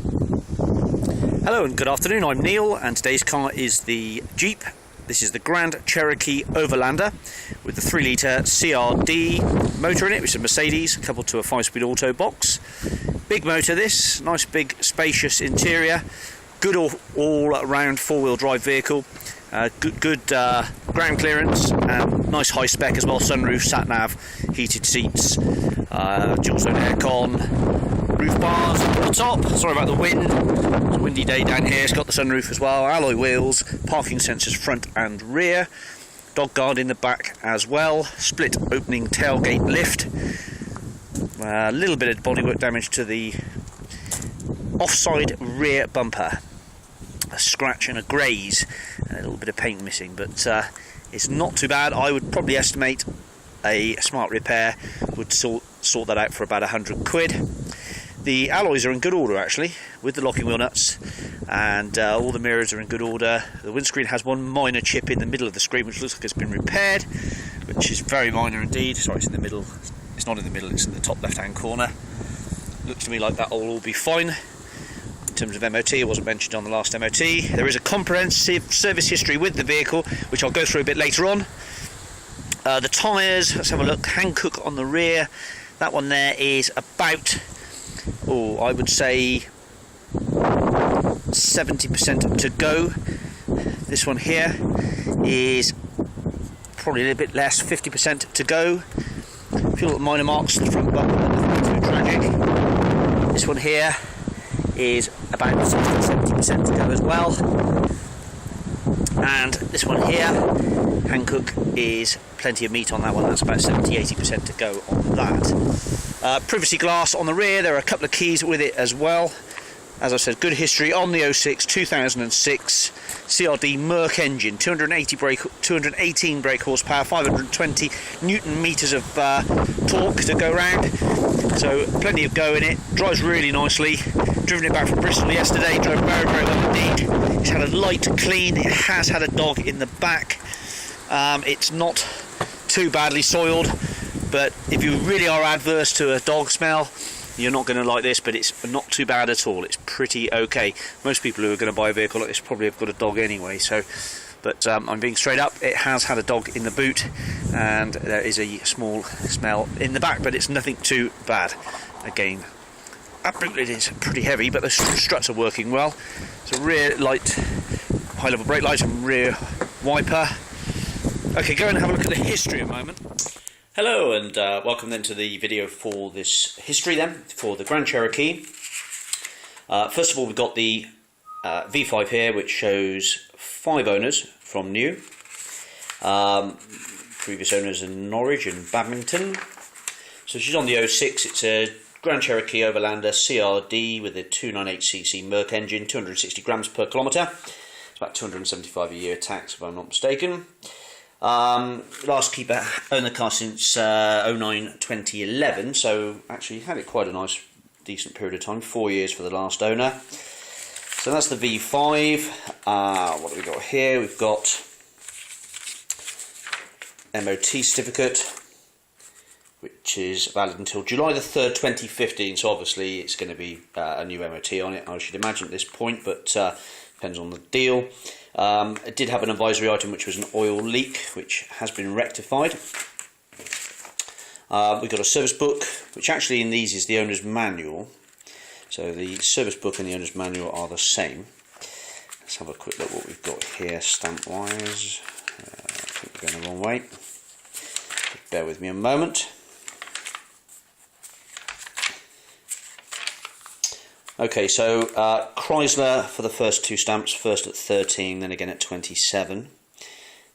Hello and good afternoon, I'm Neil, and today's car is the Jeep. This is the Grand Cherokee Overlander with the 3-litre CRD motor in it, which is a Mercedes, coupled to a 5-speed auto box. Big motor this, nice big spacious interior, good all-round 4-wheel drive vehicle, good ground clearance, and nice high spec as well, sunroof, sat-nav, heated seats, dual zone aircon, roof bars on the top. Sorry about the wind, it's a windy day down here. It's got the sunroof as well, alloy wheels, parking sensors front and rear, dog guard in the back as well, split opening tailgate lift, a little bit of bodywork damage to the offside rear bumper, a scratch and a graze, and a little bit of paint missing, but it's not too bad. I would probably estimate a smart repair would sort that out for about £100. The alloys are in good order actually, with the locking wheel nuts, and all the mirrors are in good order. The windscreen has one minor chip in the middle of the screen which looks like it's been repaired, which is very minor indeed. Sorry, it's in the middle. It's not in the middle, it's in the top left hand corner. Looks to me like that will all be fine. In terms of MOT, it wasn't mentioned on the last MOT. There is a comprehensive service history with the vehicle, which I'll go through a bit later on. The tyres, let's have a look. Hankook on the rear. That one there is about, I would say 70% to go. This one here is probably a little bit less, 50% to go. A few little minor marks on the front bumper, nothing too tragic. This one here is about 60-70% to go as well. And this one here, Hankook, is plenty of meat on that one. That's about 70-80% to go on that. Privacy glass on the rear. There are a couple of keys with it as well. As I said, good history on the 2006 CRD Merc engine, 218 brake horsepower, 520 newton meters of torque to go round. So plenty of go in it. Drives really nicely. Driven it back from Bristol yesterday. Drove very, very well indeed. It's had a light clean. It has had a dog in the back. It's not too badly soiled, but if you really are adverse to a dog smell, you're not going to like this, but it's not too bad at all. It's pretty okay. Most people who are going to buy a vehicle like this probably have got a dog anyway, so. But I'm being straight up, it has had a dog in the boot, and there is a small smell in the back, but it's nothing too bad. Again, that boot lid is pretty heavy, but the struts are working well. It's a rear light, high level brake light and rear wiper. Okay, go and have a look at the history a moment. Hello, and welcome then to the video for this history then, for the Grand Cherokee. First of all, we've got the V5 here, which shows 5 owners from new. Previous owners in Norwich and Badminton. So she's on the 06, it's a Grand Cherokee Overlander CRD with a 298cc Merc engine, 260 grams per kilometre. It's about 275 a year tax if I'm not mistaken. Last keeper owned the car since 09-2011, so actually had it quite a nice decent period of time, 4 years for the last owner. So that's the V5. What have we got here? We've got MOT certificate, which is valid until July the 3rd 2015, so obviously it's going to be a new MOT on it, I should imagine at this point, but depends on the deal. It did have an advisory item, which was an oil leak, which has been rectified. We've got a service book, which actually in these is the owner's manual. So the service book and the owner's manual are the same. Let's have a quick look what we've got here stamp-wise. I think we're going the wrong way. Bear with me a moment. Okay, so Chrysler for the first 2 stamps, first at 13, then again at 27.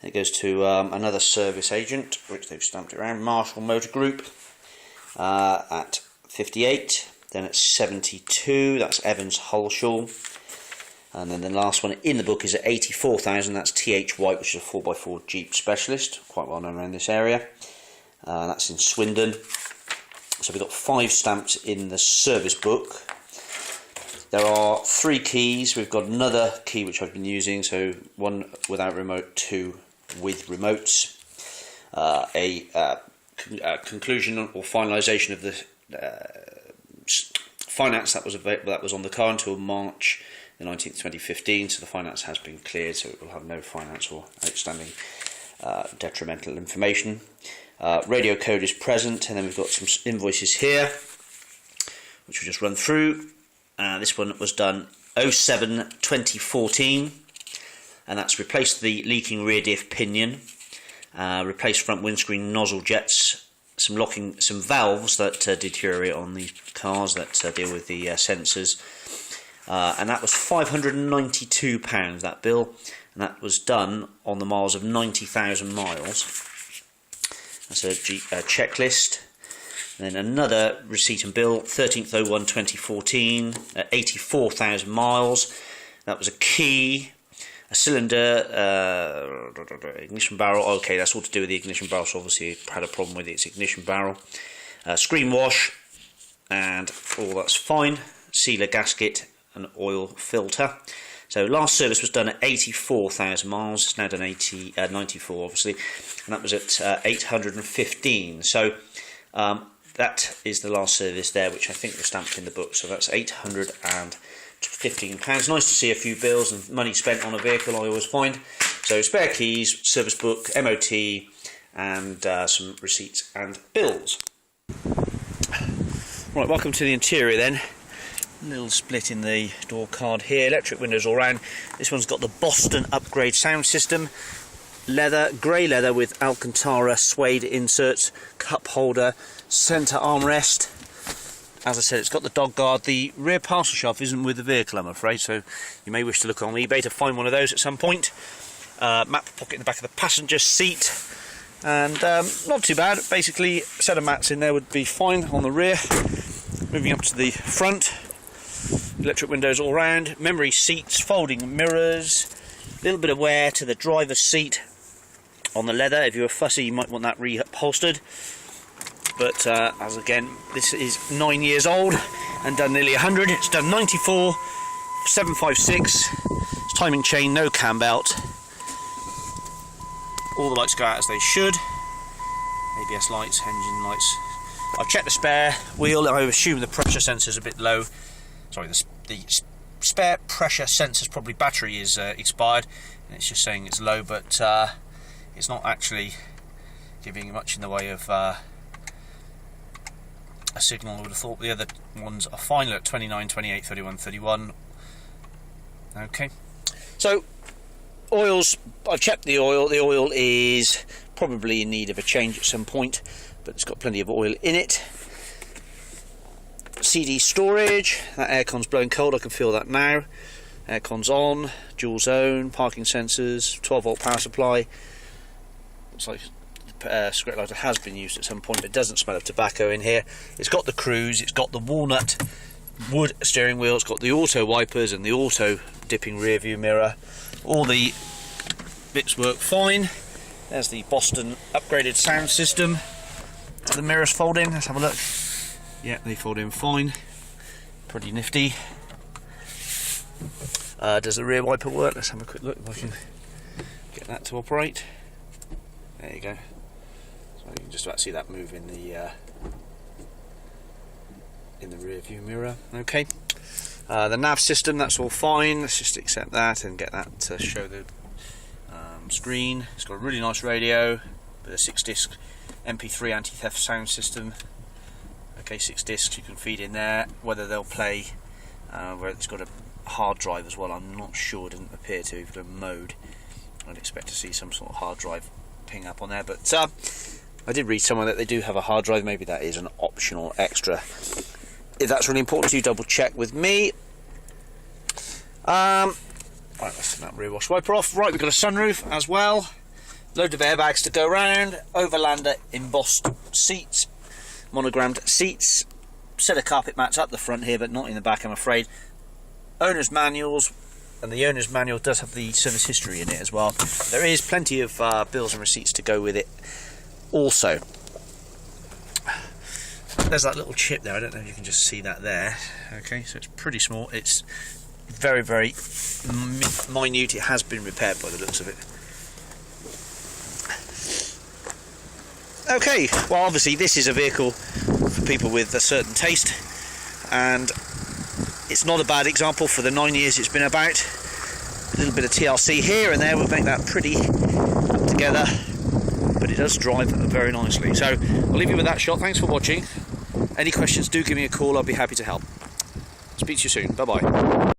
Then it goes to another service agent, which they've stamped it around, Marshall Motor Group, at 58. Then at 72, that's Evans Hulshall. And then the last one in the book is at 84,000, that's TH White, which is a 4x4 Jeep specialist, quite well known around this area. That's in Swindon. So we've got 5 stamps in the service book. There are 3 keys. We've got another key which I've been using, so 1 without remote, 2 with remotes. A conclusion or finalisation of the Finance that was on the car until March the 19th, 2015. So the finance has been cleared, so it will have no finance or outstanding detrimental information. Radio code is present, and then we've got some invoices here, which we'll just run through. This one was done 07/2014, and that's replaced the leaking rear diff pinion, replaced front windscreen nozzle jets, some valves that deteriorate on these cars that deal with the sensors, and that was £592, that bill, and that was done on the miles of 90,000 miles. That's a checklist. And then another receipt and bill, 13/01/2014, 84,000 miles. That was a key, a cylinder, ignition barrel. Okay, that's all to do with the ignition barrel, so obviously it had a problem with its ignition barrel. Screen wash, and all that's fine. Sealer gasket and oil filter. So last service was done at 84,000 miles. It's now done 94, obviously, and that was at 815. So that is the last service there, which I think was stamped in the book. So that's £815. Nice to see a few bills and money spent on a vehicle, I always find. So spare keys, service book, MOT, and some receipts and bills. Right, welcome to the interior then. Little split in the door card here. Electric windows all round. This one's got the Boston upgrade sound system. Leather, grey leather with Alcantara suede inserts, cup holder, centre armrest. As I said, it's got the dog guard. The rear parcel shelf isn't with the vehicle, I'm afraid, so you may wish to look on eBay to find one of those at some point. Map pocket in the back of the passenger seat, and not too bad. Basically, a set of mats in there would be fine on the rear. Moving up to the front, electric windows all round, memory seats, folding mirrors, a little bit of wear to the driver's seat on the leather. If you're fussy, you might want that reupholstered. But as again, this is 9 years old and done nearly 100. It's done 94, 756. It's timing chain, no cam belt. All the lights go out as they should. ABS lights, engine lights. I've checked the spare wheel. I assume the pressure sensor is a bit low. Sorry, the spare pressure sensor's probably battery is expired, and it's just saying it's low, but it's not actually giving much in the way of a signal. I would have thought the other ones are fine at 29, 28, 31, 31. Okay, so oils, I've checked the oil. The oil is probably in need of a change at some point, but it's got plenty of oil in it. CD storage, that aircon's blowing cold, I can feel that now. Aircon's on, dual zone, parking sensors, 12 volt power supply. Looks like the cigarette lighter has been used at some point, but it doesn't smell of tobacco in here. It's got the cruise, it's got the walnut wood steering wheel, it's got the auto wipers and the auto dipping rear view mirror. All the bits work fine. There's the Boston upgraded sound system. The mirrors fold in, let's have a look. Yeah, they fold in fine. Pretty nifty. Does the rear wiper work? Let's have a quick look if I can get that to operate. There you go. So you can just about see that move in the rear view mirror. Okay. The nav system, that's all fine. Let's just accept that and get that to show the screen. It's got a really nice radio with a 6-disc MP3 anti-theft sound system. Okay, 6 discs you can feed in there. Whether they'll play, where it's got a hard drive as well, I'm not sure. It doesn't appear to. If you mode, I'd expect to see some sort of hard drive ping up on there. But I did read somewhere that they do have a hard drive. Maybe that is an optional extra. If that's really important to you, double check with me. Right, let's turn that rear wash wiper off. Right, we've got a sunroof as well. Load of airbags to go round. Overlander embossed seats. Monogrammed seats, set of carpet mats up the front here, but not in the back, I'm afraid. Owner's manuals, and the owner's manual does have the service history in it as well. There is plenty of bills and receipts to go with it also. There's that little chip there, I don't know if you can just see that there. Okay, so it's pretty small, it's very, very minute. It has been repaired by the looks of it. Okay, well obviously this is a vehicle for people with a certain taste, and It's not a bad example for the 9 years it's been about. A little bit of TLC here and there would make that pretty up together, but it does drive very nicely. So I'll leave you with that shot. Thanks for watching. Any questions, do give me a call. I'll be happy to help. Speak to you soon. Bye bye.